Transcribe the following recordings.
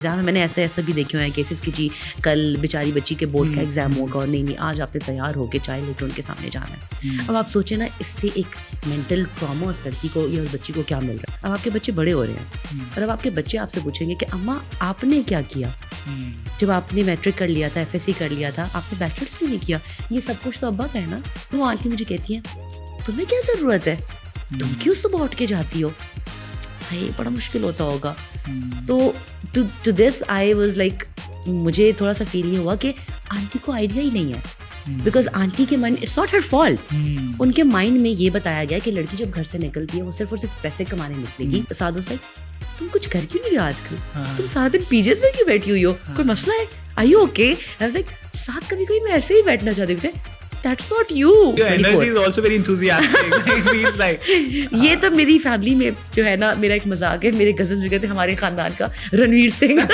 Exam में मैंने ऐसे भी देखे हुए हैं केसेस कि जी कल बेचारी बच्ची के बोर्ड का एग्जाम होगा और नहीं आज आपने तैयार होकर चाय लेकर उनके सामने जाना है। अब आप सोचें ना, इससे एक मेंटल ट्रॉमा उस लड़की को या उस बच्ची को क्या मिल रहा है। अब आपके बच्चे बड़े हो रहे हैं और अब आपके बच्चे आपसे पूछेंगे कि अम्मा आपने क्या किया जब आपने मैट्रिक कर लिया था, FSC कर लिया था, आपने बैचलर्स क्यों नहीं किया, ये सब कुछ तो अब्बा का है ना। वो आंटी मुझे कहती है तुम्हें क्या ज़रूरत है, तुम क्यों सुबह उठ के जाती हो, भाई बड़ा मुश्किल होता होगा। तो to this I was like, मुझे थोड़ा सा फील ये हुआ कि आंटी को आइडिया ही नहीं है, बिकॉज आंटी के mind, it's not her fault, उनके माइंड में ये बताया गया कि लड़की जब घर से निकलती है वो सिर्फ और सिर्फ पैसे कमाने निकलेगी। साधु लाइक तुम कुछ कर क्यों नहीं रहे आजकल, तुम सारा दिन पीजेस में क्यों बैठी हुई हो, कोई मसला है, are you okay. I was like साथ कभी कोई मैं ऐसे ही बैठना चाहती थे। That's not you. Your energy is also very enthusiastic. It feels like ये तो मेरी फैमिली में जो है ना, मेरा एक मजाक है, मेरे कजन जो कहते हैं हमारे खानदान का रणवीर सिंह।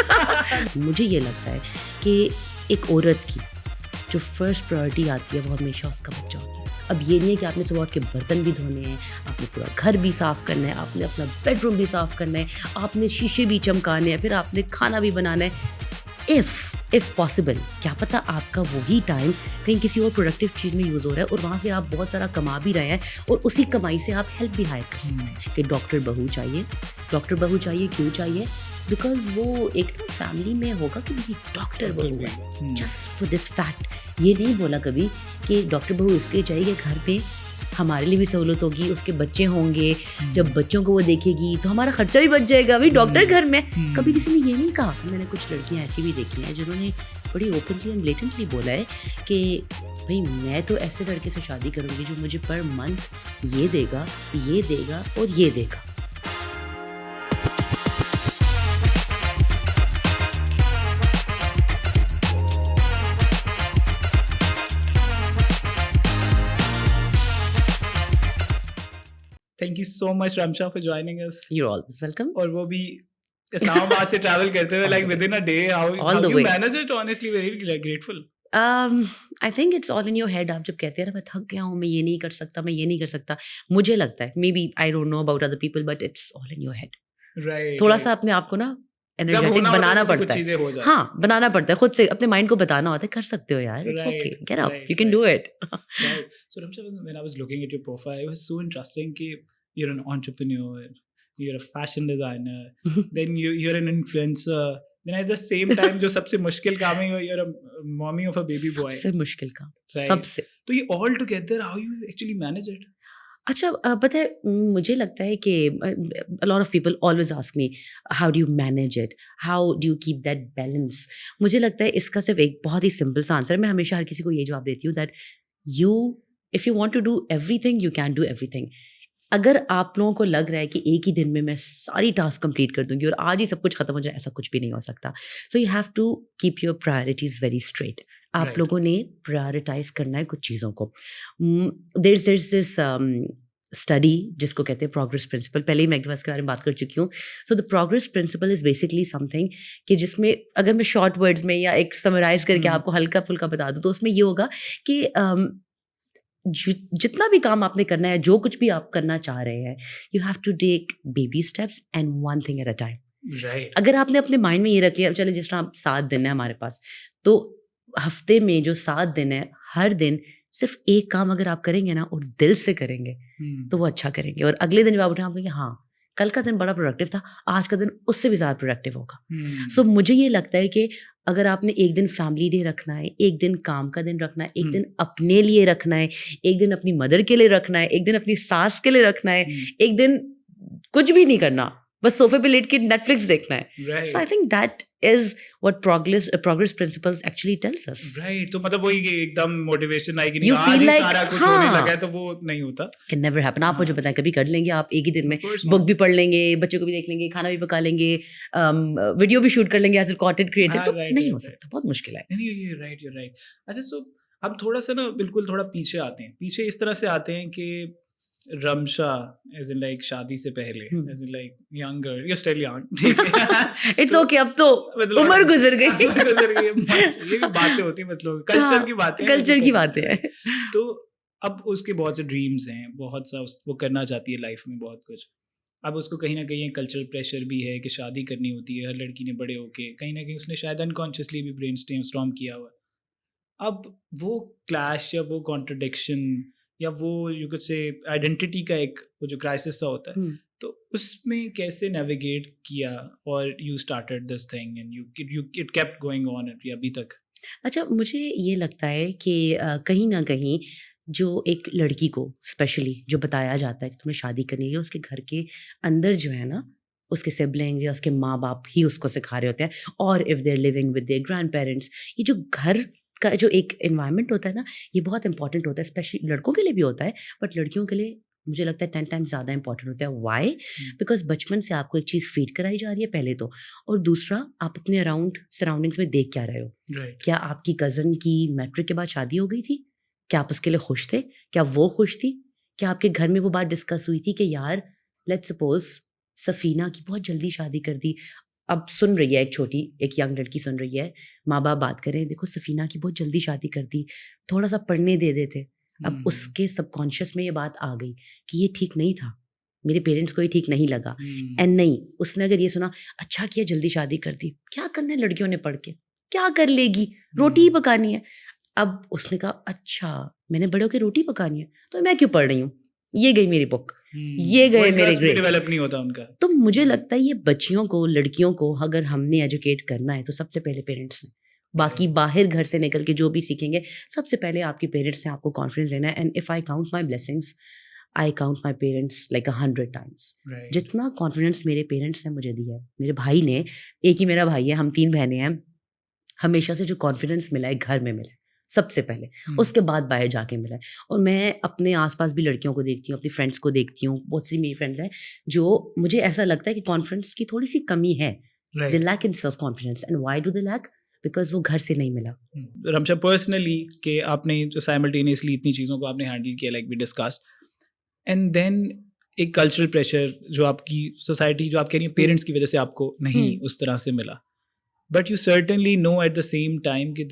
मुझे ये लगता है कि एक औरत की जो फर्स्ट प्रायोरिटी आती है वो हमेशा उसका बच्चा होता है। अब ये नहीं है कि आपने सुबह उठ के बर्तन भी धोने हैं, आपने पूरा घर भी साफ़ करना है, आपने अपना बेडरूम भी साफ़ करना है, आपने शीशे भी चमकाने हैं, फिर आपने खाना भी बनाना है। इफ़ पॉसिबल, क्या पता आपका वही टाइम कहीं किसी और प्रोडक्टिव चीज़ में यूज़ हो रहा है और वहाँ से आप बहुत सारा कमा भी रहे हैं और उसी कमाई से आप हेल्प भी हायर कर सकते हैं। कि डॉक्टर बहू चाहिए क्यों चाहिए, बिकॉज वो एक ना फैमिली में होगा कि मेरी डॉक्टर बहू है, जस्ट फॉर दिस फैक्ट। ये नहीं बोला कभी कि डॉक्टर बहू इसलिए चाहिए घर पे हमारे लिए भी सहूलत होगी, उसके बच्चे होंगे, जब बच्चों को वो देखेगी तो हमारा खर्चा भी बच जाएगा, भाई डॉक्टर घर में। कभी किसी ने ये नहीं कहा। मैंने कुछ लड़कियां ऐसी भी देखी हैं जिन्होंने बड़ी ओपनली एंड ब्लेटेंटली बोला है कि भाई मैं तो ऐसे लड़के से शादी करूंगी जो मुझे पर मंथ ये देगा और ये देगा। Thank you so much Ramsha for joining us. You're always welcome. और वो भी इस्लामाबाद से ट्रैवल करते हुए like within a day, how you manage it, honestly very grateful. I think it's all in your head. आप जब कहते हैं ना मैं थक गया हूँ, मैं ये नहीं कर सकता, मुझे लगता है maybe I don't know about other people but it's all in your head. Right. थोड़ा सा अपने आप को ना एनर्जेटिक बनाना पड़ता है। हाँ, बनाना पड़ता है, खुद से अपने माइंड को बताना होता है कर सकते हो यार, it's okay, get up, you can do it. Right. So Ramsha, when I was looking at your profile, it was so interesting कि you're an entrepreneur, you're a fashion designer, then you're an influencer, then at the same time जो सबसे मुश्किल काम है, you're a mommy of a baby boy. सबसे मुश्किल काम, right. सबसे। तो ये all together, how you actually manage it? अच्छा, पता है मुझे लगता है कि a lot of people always ask me how do you manage it, how do you keep that balance. मुझे लगता है इसका सिर्फ एक बहुत ही सिंपल सा आंसर है। मैं हमेशा हर किसी को ये जवाब देती हूँ that if you want to do everything you can do everything. अगर आप लोगों को लग रहा है कि एक ही दिन में मैं सारी टास्क कंप्लीट कर दूंगी और आज ही सब कुछ खत्म हो जाए, ऐसा कुछ भी नहीं हो सकता। So you have to keep your priorities very straight. आप Right. लोगों ने प्रायोरिटाइज करना है कुछ चीज़ों को। देयर इज दिस स्टडी जिसको कहते हैं प्रोग्रेस प्रिंसिपल, पहले ही मैं एक दफ़ा इसके बारे में बात कर चुकी हूँ। So the progress principle is basically something कि जिसमें अगर मैं शॉर्ट वर्ड्स में या एक समराइज करके आपको हल्का फुल्का बता दूँ तो उसमें ये होगा कि जितना भी काम आपने करना है, जो कुछ भी आप करना चाह रहे हैं, you have to take baby steps and one thing at a time. Right. अगर आपने अपने माइंड में ये रख लिया, चले जिस तरह 7 दिन है हमारे पास, तो हफ्ते में जो 7 दिन है, हर दिन सिर्फ एक काम अगर आप करेंगे ना और दिल से करेंगे तो वो अच्छा करेंगे। और अगले दिन जब आप उठे आप कहेंगे हाँ कल का दिन बड़ा प्रोडक्टिव था, आज का दिन उससे भी ज़्यादा प्रोडक्टिव होगा। सो मुझे ये लगता है कि अगर आपने एक दिन फैमिली डे रखना है, एक दिन काम का दिन रखना है, एक दिन अपने लिए रखना है, एक दिन अपनी मदर के लिए रखना है, एक दिन अपनी सास के लिए रखना है, एक दिन कुछ भी नहीं करना, बस सोफे पे लेट के नेटफ्लिक्स देखना है। So I think that is what progress principles actually tells us. Right. तो मतलब वही एकदम मोटिवेशन आई कि You आज feel ही like, सारा कुछ हाँ, होने लगा है, तो वो नहीं होता। Can never happen. आप मुझे बताएं, कभी कर लेंगे आप एक ही दिन में? Of course not. बुक भी पढ़ लेंगे, बच्चों को भी देख लेंगे, खाना भी पका लेंगे, वीडियो भी शूट कर लेंगे एज अ कंटेंट क्रिएटर, तो right, नहीं right, हो सकता, बहुत मुश्किल है। नहीं, you're right. अच्छा, सो अब थोड़ा सा ना बिल्कुल थोड़ा पीछे आते हैं। पीछे इस तरह से आते हैं कि रमशा एज इन लाइक शादी से पहले, as in like younger, you still young. It's okay, अब तो मतलब उम्र गुजर गई। ये भी बातें होती हैं, मतलब कल्चर की बातें, कल्चर की बातें हैं। तो अब उसके बहुत से ड्रीम्स हैं, बहुत सा वो करना चाहती है लाइफ में बहुत कुछ। अब उसको कहीं ना कहीं कल्चरल प्रेशर भी है कि शादी करनी होती है हर लड़की ने बड़े होके, कहीं ना कहीं उसने शायद अनकॉन्शियसली भी ब्रेन स्टॉर्म किया हुआ। अब वो क्लैश या वो कॉन्ट्रडिक्शन या वो यू कुड से आइडेंटिटी का एक वो जो क्राइसिस सा होता है, तो उसमें कैसे नेविगेट किया और you started this thing and you it kept going on अभी तक? अच्छा, मुझे ये लगता है कि कहीं ना कहीं जो एक लड़की को स्पेशली जो बताया जाता है कि तुम्हें शादी करनी है, उसके घर के अंदर जो है ना, उसके सिबलिंग या उसके माँ बाप ही उसको सिखा रहे होते हैं, और if they are living with their grandparents, ये जो घर का जो एक एनवायरनमेंट होता है ना, ये बहुत इंपॉर्टेंट होता है। स्पेशली लड़कों के लिए भी होता है, बट लड़कियों के लिए मुझे लगता है 10 टाइम्स ज़्यादा इंपॉर्टेंट होता है। वाई? बिकॉज बचपन से आपको एक चीज़ फीड कराई जा रही है पहले तो, और दूसरा आप अपने अराउंड सराउंडिंग्स में देख क्या रहे हो। राइट। क्या आपकी कज़न की मैट्रिक के बाद शादी हो गई थी? क्या आप उसके लिए खुश थे? क्या वो खुश थी? क्या आपके घर में वो बात डिस्कस हुई थी कि यार लेट्स सपोज सफ़ीना की बहुत जल्दी शादी कर दी। अब सुन रही है एक यंग लड़की सुन रही है, माँ बाप बात कर रहे हैं, देखो सफ़ीना की बहुत जल्दी शादी कर दी, थोड़ा सा पढ़ने दे देते। अब उसके सबकॉन्शियस में ये बात आ गई कि ये ठीक नहीं था, मेरे पेरेंट्स को ये ठीक नहीं लगा। एंड नहीं, उसने अगर ये सुना अच्छा किया जल्दी शादी कर दी, क्या करना है लड़कियों ने पढ़ के, क्या कर लेगी, रोटी ही पकानी है। अब उसने कहा अच्छा मैंने बड़े होकर रोटी पकानी है तो मैं क्यों पढ़ रही हूँ, ये गई मेरी बुक, ये गए मेरे ग्रेड्स। डेवलप नहीं होता उनका। तो मुझे लगता है ये बच्चियों को, लड़कियों को अगर हमने एजुकेट करना है तो सबसे पहले पेरेंट्स ने, बाकी बाहर घर से निकल के जो भी सीखेंगे, सबसे पहले आपके पेरेंट्स ने आपको कॉन्फिडेंस देना है। And if I count my blessings, I count my parents like 100 times. जितना कॉन्फिडेंस मेरे पेरेंट्स ने मुझे दिया है, मेरे भाई ने, एक ही मेरा भाई है, हम 3 बहनें हैं, हमेशा से जो कॉन्फिडेंस मिला है घर में मिला है सबसे पहले, उसके बाद बाहर जाके मिला है। और मैं अपने आसपास भी लड़कियों को देखती हूँ, अपनी फ्रेंड्स को देखती हूँ, बहुत सी मेरी फ्रेंड्स हैं जो मुझे ऐसा लगता है कि कॉन्फिडेंस की थोड़ी सी कमी है, they lack in self confidence. And why do they lack? Because वो घर से नहीं मिला। रमशा, पर्सनली कि आपने जो साइमल्टेनियसली इतनी चीज़ों को आपने हैंडल किया, like we discussed, and then एक कल्चरल प्रेशर जो आपकी सोसाइटी, जो आप कह रही हैं पेरेंट्स की वजह से आपको नहीं उस तरह से मिला, but you certainly know at the same time कि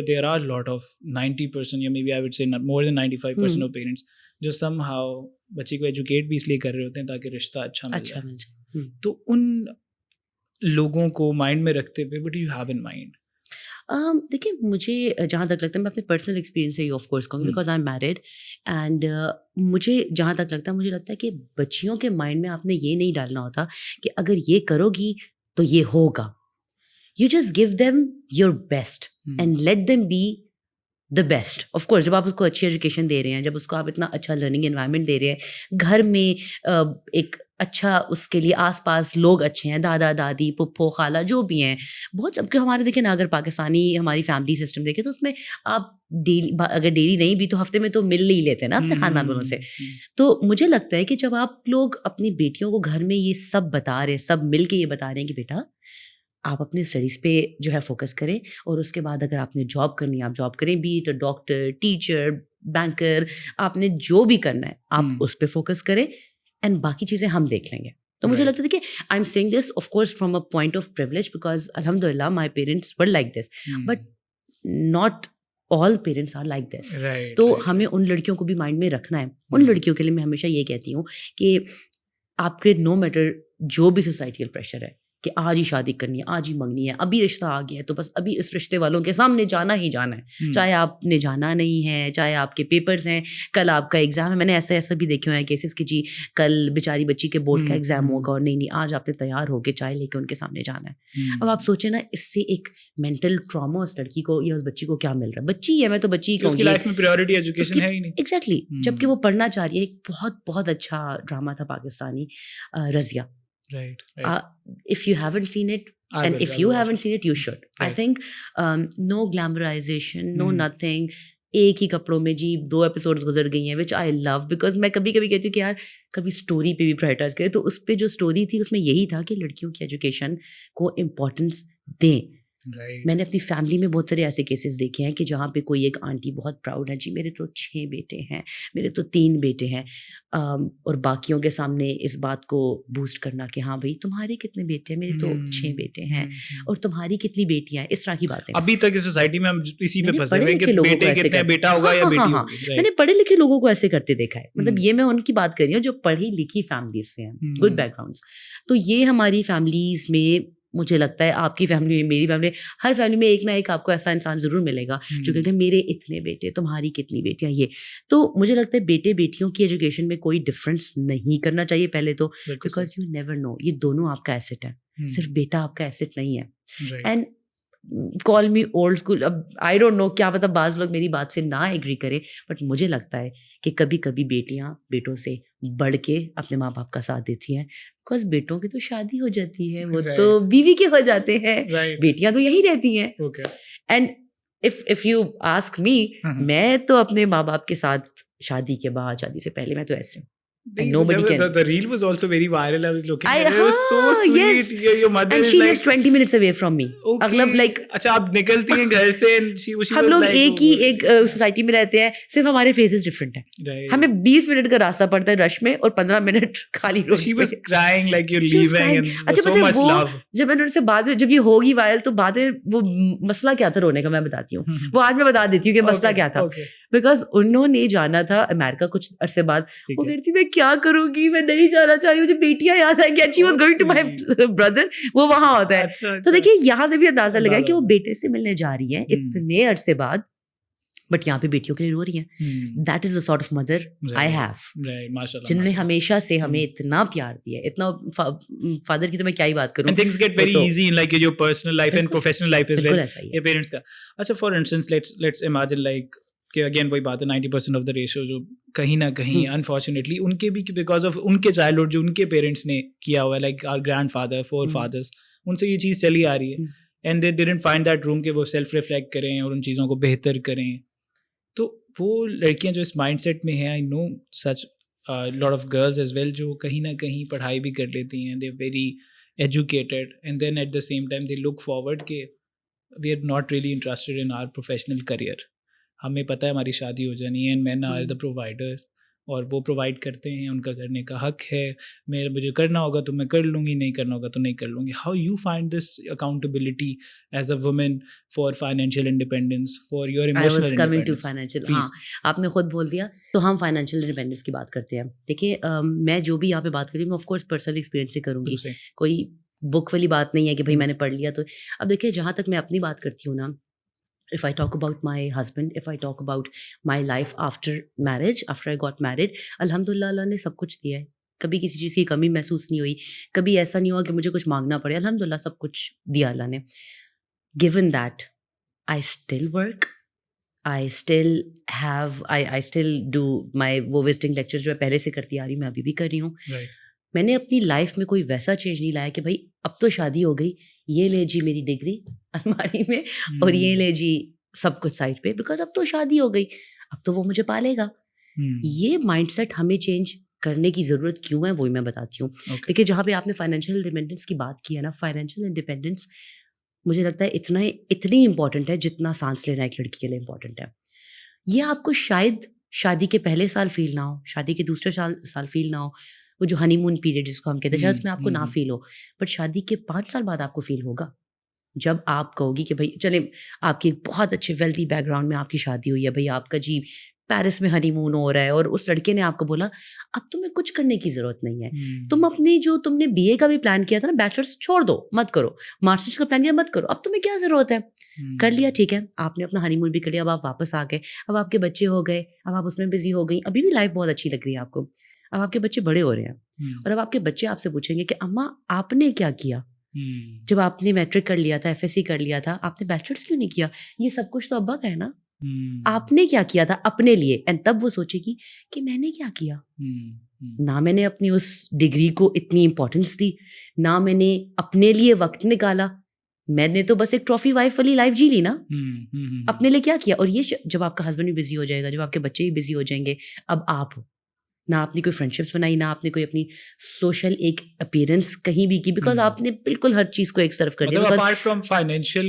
there are a lot of 90% या maybe I would say more than 95% of parents जो somehow बच्चे को educate भी इसलिए कर रहे होते हैं ताकि रिश्ता अच्छा मिल जाए। तो उन लोगों को माइंड में रखते हुए what do you have in mind? देखिए, मुझे जहाँ तक लगता है, मैं अपने पर्सनल एक्सपीरियंस से ही ऑफ कोर्स कहूँगी because I am married, and मुझे जहाँ तक लगता है, मुझे लगता है कि बच्चियों के माइंड में आपने ये नहीं डालना होता कि अगर ये करोगी तो ये होगा। You just give them your best and let them be the best. Of course, जब आप उसको अच्छी एजुकेशन दे रहे हैं, जब उसको आप इतना अच्छा लर्निंग एनवायरनमेंट दे रहे हैं, घर में एक अच्छा, उसके लिए आसपास लोग अच्छे हैं, दादा दादी पुप्पो खाला जो भी हैं, बहुत सबके। हमारे देखें ना, अगर पाकिस्तानी हमारी फैमिली सिस्टम देखें तो उसमें आप डेली, अगर डेली नहीं भी तो हफ्ते में तो मिल ही लेते हैं ना अपने खानदान वालों से। तो मुझे लगता है कि जब आप लोग अपनी बेटियों को घर में ये सब बता रहे हैं, सब मिल के ये बता रहे हैं कि बेटा आप अपने स्टडीज़ पे जो है फोकस करें, और उसके बाद अगर आपने जॉब करनी है आप जॉब करें, B it doctor, teacher, banker, आपने जो भी करना है आप उस पे फोकस करें, एंड बाकी चीज़ें हम देख लेंगे। तो मुझे लगता है कि I am saying this of course from a point of privilege, because अल्हम्दुलिल्लाह my parents were like this, but not all parents are like this. तो हमें उन लड़कियों को भी माइंड में रखना है। उन लड़कियों के लिए मैं हमेशा ये कहती हूँ कि आपके नो मैटर जो भी सोसाइटल प्रेशर है कि आज ही शादी करनी है, आज ही मंगनी है, अभी रिश्ता आ गया है तो बस अभी इस रिश्ते वालों के सामने जाना ही जाना है, चाहे आपने जाना नहीं है, चाहे आपके पेपर्स हैं, कल आपका एग्जाम है। मैंने ऐसा भी देखे हुए हैं केसेस कि जी कल बेचारी बच्ची के बोर्ड का एग्जाम होगा और नहीं आज आपने तैयार होकर चाय लेके उनके सामने जाना है। अब आप सोचे ना, इससे एक मेंटल ट्रॉमा उस लड़की को या उस बच्ची को क्या मिल रहा है। बच्ची है, मैं तो बच्ची उसकी लाइफ में प्रायोरिटी एजुकेशन है ही नहीं। एग्जैक्टली, जबकि वो पढ़ना चाह रही है। एक बहुत बहुत अच्छा ड्रामा था Pakistani, Razia. Right. If you haven't seen it, and if you haven't seen it, you should. I think no glamorization, no nothing. एक ही कपड़ों में जी 2 एपिसोड्स गुजर गई हैं, विच आई लव, बिकॉज मैं कभी कभी कहती हूँ कि यार कभी स्टोरी पे भी प्रायोरिटाइज करें। तो उस पर जो स्टोरी थी उसमें यही था कि लड़कियों की एजुकेशन को इम्पोर्टेंस दें, Right. मैंने अपनी फैमिली में बहुत सारे ऐसे केसेस देखे हैं कि जहाँ पे कोई एक आंटी बहुत प्राउड है, जी मेरे तो 6 बेटे हैं, मेरे तो 3 बेटे हैं, और बाकियों के सामने इस बात को बूस्ट करना कि हाँ भाई तुम्हारे कितने बेटे हैं, मेरे तो 6 बेटे हैं, और तुम्हारी कितनी बेटियां हैं, इस तरह की बातें। अभी तक इस सोसाइटी में हम इसी पे मैंने फंसे हुए पढ़े हैं कि लिखे लोगों को बेटे ऐसे कितने, करते- बेटा होगा हाँ, या हाँ, बेटी हाँ, होगी। Right. मैंने पढ़े लिखे लोगों को ऐसे करते देखा है, मतलब हम्म। ये मैं उनकी बात कर रही हूँ जो पढ़ी लिखी फैमिलीज से हैं, हम्म। Good backgrounds. तो ये हमारी फैमिलीज में, मुझे लगता है आपकी फैमिली में, मेरी फैमिली, हर फैमिली में एक ना एक आपको ऐसा इंसान जरूर मिलेगा जो कहेगा मेरे इतने बेटे, तुम्हारी कितनी बेटियां, ये। तो मुझे लगता है बेटे बेटियों की एजुकेशन में कोई डिफरेंस नहीं करना चाहिए पहले तो, बिल्कुल बिकॉज यू नेवर नो, ये दोनों आपका एसेट है, सही। सिर्फ बेटा आपका एसेट नहीं है। Right. And call me old school, अब आई डोंट नो, क्या पता बाज लोग मेरी बात से ना एग्री करें, बट मुझे लगता है कि कभी कभी बेटियां बेटों से बढ़ के अपने माँ बाप का साथ देती हैं, बिकॉज बेटों की तो शादी हो जाती है, वो Right. तो बीवी के हो जाते हैं, Right. बेटियां तो यही रहती हैं। Okay. And if you ask मी, मैं तो अपने माँ बाप के साथ शादी के बाद, शादी से पहले मैं तो ऐसे हूँ। And nobody can. The reel was also very viral. I was looking I- at it. It was so हाँ, sweet. yes. Your mother And is she like, lives 20 minutes away from me. okay. मतलब like अच्छा आप निकलती हैं घर से and she हम was लोग like, एक ही एक सोसाइटी में रहते हैं, सिर्फ हमारे फेसेस डिफरेंट हैं। Right. हमें 20 मिनट का रास्ता पड़ता है रश में और 15 मिनट खाली रोड She पे। was crying like you're She was leaving crying. and अच्छा so पता है much वो, love. जब मैंने उनसे बाद में, जब ये होगी वायरल, तो बाद में वो मसला क्या था रोने का मैं बताती हूँ, वो आज मैं बता देती हूँ कि मसला Okay, क्या था। okay. बिकॉज उन्होंने जाना था अमेरिका कुछ अरसे बाद, ठीक वो है। कहती थी मैं क्या करूंगी, मैं नहीं जाना चाह रही, मुझे बेटियां याद आएंगी, and she was going to my brother, वो वहां होता है। अच्छा, तो अच्छा। देखिए यहाँ से भी अंदाजा लगा है कि वो अंदाजा। बेटे से मिलने जा रही है इतने अरसे बाद, बट यहाँ पे बेटियों के लिए रो रही है। That is the sort of mother I have, Right, माशाल्लाह, जिन्होंने माशाल्लाह। हमेशा से हमें इतना प्यार दिया है, इतना फादर की तो मैं क्या ही बात करूं। And things get very वो तो- easy in like your personal life and बिल्कुल, professional life as बिल्कुल well. ऐसा ही है। ये पेरेंट्स का। अच्छा, for instance, let's imagine like कि अगेन वही बात है, 90% ऑफ द रेशियो जो कहीं ना कहीं अनफॉर्चुनेटली उनके भी बिकॉज ऑफ उनके चाइल्डहुड जो उनके पेरेंट्स ने किया हुआ है, like our grandfather, forefathers, उनसे ये चीज़ चली आ रही है, and they didn't find that room कि वो सेल्फ रिफ्लेक्ट करें और उन चीज़ों को बेहतर करें। तो वो लड़कियां जो इस माइंडसेट में हैं, I know such lot of girls as well, जो कहीं ना कहीं पढ़ाई भी कर लेती हैं, they are very educated, and then at the same time they look forward कि we are not really interested in our professional career, हमें पता है हमारी शादी हो जानी है, and man are the provider, और वो प्रोवाइड करते हैं, उनका करने का हक है, मुझे करना होगा तो मैं कर लूँगी, नहीं करना होगा तो नहीं कर लूँगी। How you find this accountability as a women for financial independence, for your emotional coming to financial, हाँ आपने खुद बोल दिया, तो हम फाइनेंशियल इंडिपेंडेंस की बात करते हैं। देखिए मैं जो भी यहाँ पे बात करी, मैं ऑफकोर्स पर्सनल एक्सपीरियंस से करूँगी, कोई बुक वाली बात नहीं है कि भाई मैंने पढ़ लिया तो। अब देखिए जहाँ तक मैं अपनी बात करती हूँ ना, if I talk about my husband, if I talk about my life after marriage, after I got married, अल्हम्दुलिल्लाह अल्लाह ने सब कुछ दिया है, कभी किसी चीज़ की कमी महसूस नहीं हुई, कभी ऐसा नहीं हुआ कि मुझे कुछ मांगना पड़े, अल्हम्दुलिल्लाह सब कुछ दिया अल्लाह ने। Given that, I still work, I still have, I still do my वो visiting lectures जो मैं पहले से करती आ रही हूँ, मैं अभी भी कर रही हूँ। मैंने अपनी लाइफ में कोई वैसा चेंज नहीं लाया कि भाई अब तो शादी हो गई, ये ले जी मेरी डिग्री अलमारी में और ये ले जी सब कुछ साइड पे, बिकॉज अब तो शादी हो गई, अब तो वो मुझे पालेगा। ये माइंडसेट हमें चेंज करने की ज़रूरत क्यों है, वही मैं बताती हूँ। देखिए जहाँ पे आपने फाइनेंशियल इंडिपेंडेंस की बात की है ना, फाइनेंशियल इंडिपेंडेंस मुझे लगता है इतनी इंपॉर्टेंट है जितना सांस लेना एक लड़की के लिए इंपॉर्टेंट है। ये आपको शायद शादी के पहले साल फील ना हो, शादी के दूसरे साल फील ना हो, वो जो हनीमून पीरियड जिसको हम कहते हैं, शायद उसमें आपको ना फील हो, बट शादी के 5 साल बाद आपको फील होगा, जब आप कहोगी कि भाई चले आपकी बहुत अच्छे वेल्दी बैकग्राउंड में आपकी शादी हुई है, भाई आपका जी पेरिस में हनीमून हो रहा है, और उस लड़के ने आपको बोला अब तुम्हें कुछ करने की ज़रूरत नहीं है, तुम अपनी जो तुमने बीए का भी प्लान किया था ना, बैचलर्स छोड़ दो, मत करो, मास्टर्स का प्लान किया मत करो, अब तुम्हें क्या ज़रूरत है, कर लिया ठीक है, आपने अपना हनीमून भी कर लिया, अब आप वापस आ गए, अब आपके बच्चे हो गए, अब आप उसमें बिजी हो गई, अभी भी लाइफ बहुत अच्छी लग रही है आपको, अब आपके बच्चे बड़े हो रहे हैं, और अब आपके बच्चे आपसे पूछेंगे कि अम्मा आपने क्या किया, जब आपने मैट्रिक कर लिया था, एफएससी कर लिया था, आपने बैचलर्स क्यों नहीं किया, ये सब कुछ तो अब्बा का है ना, आपने क्या किया था अपने लिए, एंड तब वो सोचेगी कि मैंने क्या किया, ना मैंने अपनी उस डिग्री को इतनी इंपॉर्टेंस दी, ना मैंने अपने लिए वक्त निकाला, मैंने तो बस एक ट्रॉफी वाइफ वाली लाइफ जी ली ना, अपने लिए क्या किया। और ये जब आपका हस्बैंड भी बिजी हो जाएगा, जब आपके बच्चे भी बिजी हो जाएंगे, अब आप हो, ना आपने कोई फ्रेंडशिप्स बनाई, ना आपने कोई अपनी सोशल एक अपीयरेंस कहीं भी की, बिकॉज आपने बिल्कुल हर चीज़ को एक सर्व कर दिया। मतलब अपार्ट फ्रॉम फाइनेंशियल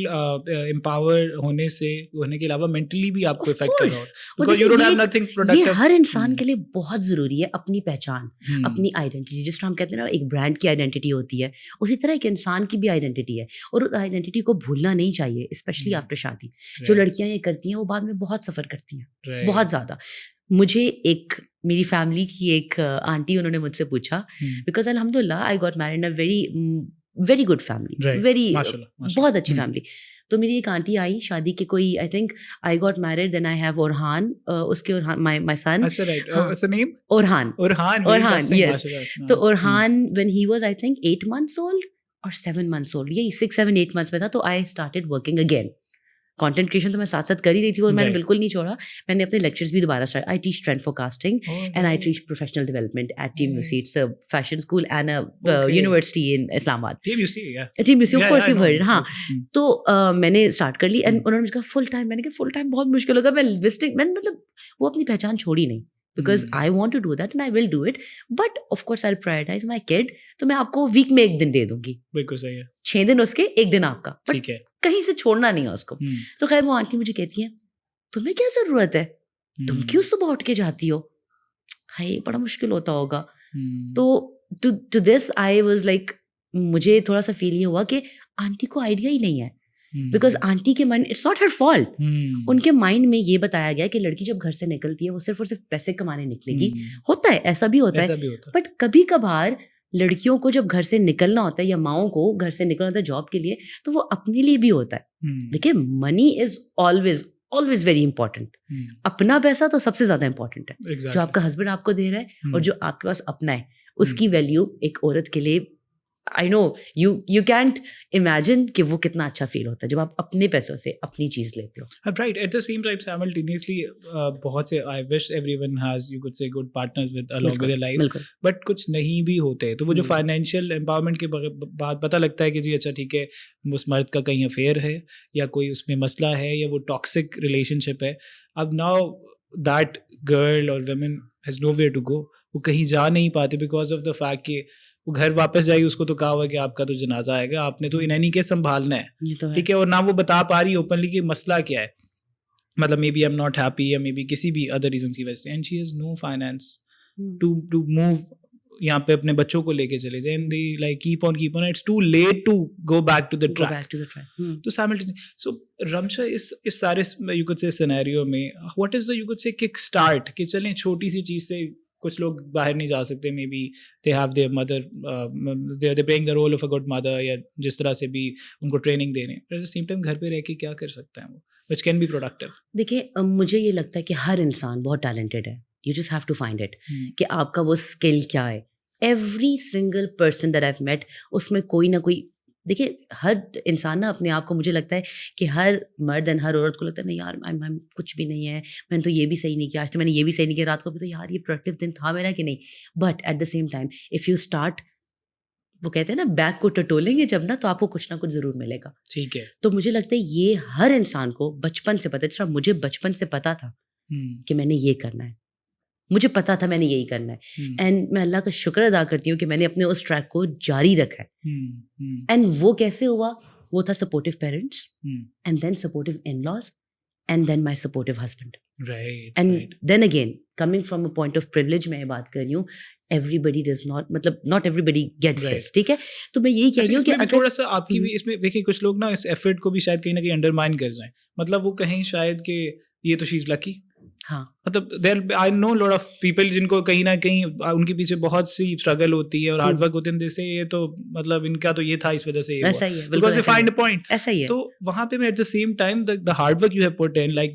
एम्पावर होने के अलावा मेंटली भी आपको इफेक्ट कर रहा हो, because you don't have nothing productive. ये हर इंसान के लिए बहुत ज़रूरी है, अपनी पहचान, अपनी आइडेंटिटी। जिस तरह हम कहते हैं ना एक ब्रांड की आइडेंटिटी होती है, उसी तरह एक इंसान की भी आइडेंटिटी है, और उस आइडेंटिटी को भूलना नहीं चाहिए, स्पेशली आफ्टर शादी। जो लड़कियां ये करती हैं वो बाद में बहुत सफ़र करती हैं, बहुत ज़्यादा। मुझे मेरी फैमिली की एक आंटी, उन्होंने मुझसे पूछा, बिकॉज अल्हम्दुलिल्लाह आई got married in a very good family, very बहुत अच्छी फैमिली। तो मेरी एक आंटी आई शादी के, कोई I think I got married, then I have Orhan, उसके ओरहान माय सन, अच्छा right, what's the name? Orhan, yes. तो Orhan when he was I think 8 months old और 7 months old, यही 6, 7, 8 months में था, तो I started working again. Content creation तो मैं साथ साथ कर ही रही थी, और मैंने बिल्कुल नहीं छोड़ा। मैंने अपने लेक्चर्स भी दोबारा start, I teach trend forecasting and I teach professional development at TMUC, it's a fashion school and a university in Islamabad. TMUC of course you heard. हाँ, तो मैंने स्टार्ट कर ली, एंड उन्होंने मुझे कहा फुल टाइम। मैंने कहा फुल टाइम बहुत मुश्किल होगा, मैं मतलब वो अपनी पहचान छोड़ी नहीं, because I want to do that and I will do it, but of course I'll prioritize my kid। तो मैं आपको वीक में 1 दिन दे दूंगी, बिल्कुल सही है, 6 दिन उसके, 1 दिन आपका, ठीक है, कहीं से छोड़ना नहीं है उसको। तो खैर वो आंटी मुझे कहती है, तुम्हें क्या जरूरत है, तुम क्यों सुबह उठ के जाती हो, हाय बड़ा मुश्किल होता होगा। तो to this I was like, मुझे थोड़ा सा फील ये हुआ कि आंटी को आइडिया ही नहीं है, बिकॉज आंटी के mind, it's not her fault, उनके माइंड में ये बताया गया कि लड़की जब घर से निकलती है वो सिर्फ और सिर्फ पैसे कमाने निकलेगी। होता है, ऐसा भी होता है, बट कभी कभार लड़कियों को जब घर से निकलना होता है, या माओं को घर से निकलना होता है जॉब के लिए, तो वो अपने लिए भी होता है। देखिए, money is always very important. अपना पैसा तो सबसे ज्यादा इंपॉर्टेंट है। जो आपका हस्बैंड आपको दे रहा है और जो आपके पास अपना है, उसकी वैल्यू एक औरत के लिए, I know you can't imagine कि वो कितना अच्छा फील होता है जब आप अपने पैसों से अपनी चीज लेते हो। Right, eight the same time simultaneously बहुत से, I wish everyone has, you could से, good partners with along with their life, but कुछ नहीं भी होते। तो वो जो फाइनेंशियल एम्पावरमेंट के बाद पता लगता है कि जी अच्छा ठीक है, उस मर्द का कहीं अफेयर है, या कोई उसमें मसला है, या वो टॉक्सिक रिलेशनशिप है। अब नाउ दैट गर्ल और women has nowhere to go, वो कहीं जा नहीं पाते बिकॉज ऑफ द फैक्ट कि वो घर वापस जाएगी, उसको तो कहा हुआ कि आपका तो जनाजा आएगा, आपने तो इन एनी केस संभालना है, ठीक है। और ना वो बता पा रही ओपनली कि मसला क्या है, मतलब maybe I am not happy, या मे बी किसी भी अदर रीजन की वजह से, and she has no finance to move यहाँ पे अपने बच्चों को लेके चले जाए, and they like keep on, it's too late to go back to the track. तो साइमल्टेनियसली, सो रमशा, इस सारे यू कुड से सिनेरियो में what is the, you could say, kick start कि चलें छोटी सी चीज़ से, कुछ लोग बाहर नहीं जा सकते, maybe they have their mother, they playing the role of a good mother, या जिस तरह से भी उनको ट्रेनिंग देने, एट द सेम टाइम घर पे रह के क्या कर सकते हैं वो, व्हिच कैन बी प्रोडक्टिव। देखिए, मुझे ये लगता है कि हर इंसान बहुत टैलेंटेड है, you just have to find it कि आपका वो स्किल क्या है। Every single person that I have met, उसमें कोई ना कोई, देखिए हर इंसान ना अपने आप को, मुझे लगता है कि हर मर्द एंड हर औरत को लगता है नहीं यार, मैं कुछ भी नहीं है, मैंने तो ये भी सही नहीं किया, आज तो मैंने ये भी सही नहीं किया, रात को भी तो यार ये प्रोडक्टिव दिन था मेरा कि नहीं। But at the same time if you start, वो कहते हैं ना बैग को टटोलेंगे जब ना, तो आपको कुछ ना कुछ ज़रूर मिलेगा, ठीक है। तो मुझे लगता है ये हर इंसान को बचपन से पता है। जिस मुझे बचपन से पता था कि मैंने ये करना है, मुझे पता था मैंने यही करना है, एंड मैं अल्लाह का शुक्र अदा करती हूँ कि मैंने अपने उस ट्रैक को जारी रखा है। एंड वो कैसे हुआ? वो था supportive parents, and then supportive in-laws, and then my supportive husband, right. And then again coming from a point of privilege, मैं बात कर रही हूँ, एवरीबडी डज नॉट, मतलब नॉट एवरीबडी गेट्स दिस, ठीक है। तो मैं यही कह रही हूँ कि थोड़ा सा आपकी भी इसमें देखिए, कुछ लोग ना इस एफर्ट को भी शायद कहीं ना कहीं अंडरमाइन कर जाएं, मतलब वो कहीं शायद कि ये तो शी इज लकी, हाँ, मतलब there I know lot of people जिनको कहीं ना कहीं उनके पीछे बहुत सी स्ट्रगल होती है और हार्ड वर्क होते हैं, जैसे ये तो मतलब इनका तो ये था, इस वजह से ऐसा ही है, because they find a point, ऐसा ही है। तो वहां पे मैं eight the same time the hard work you have put in, like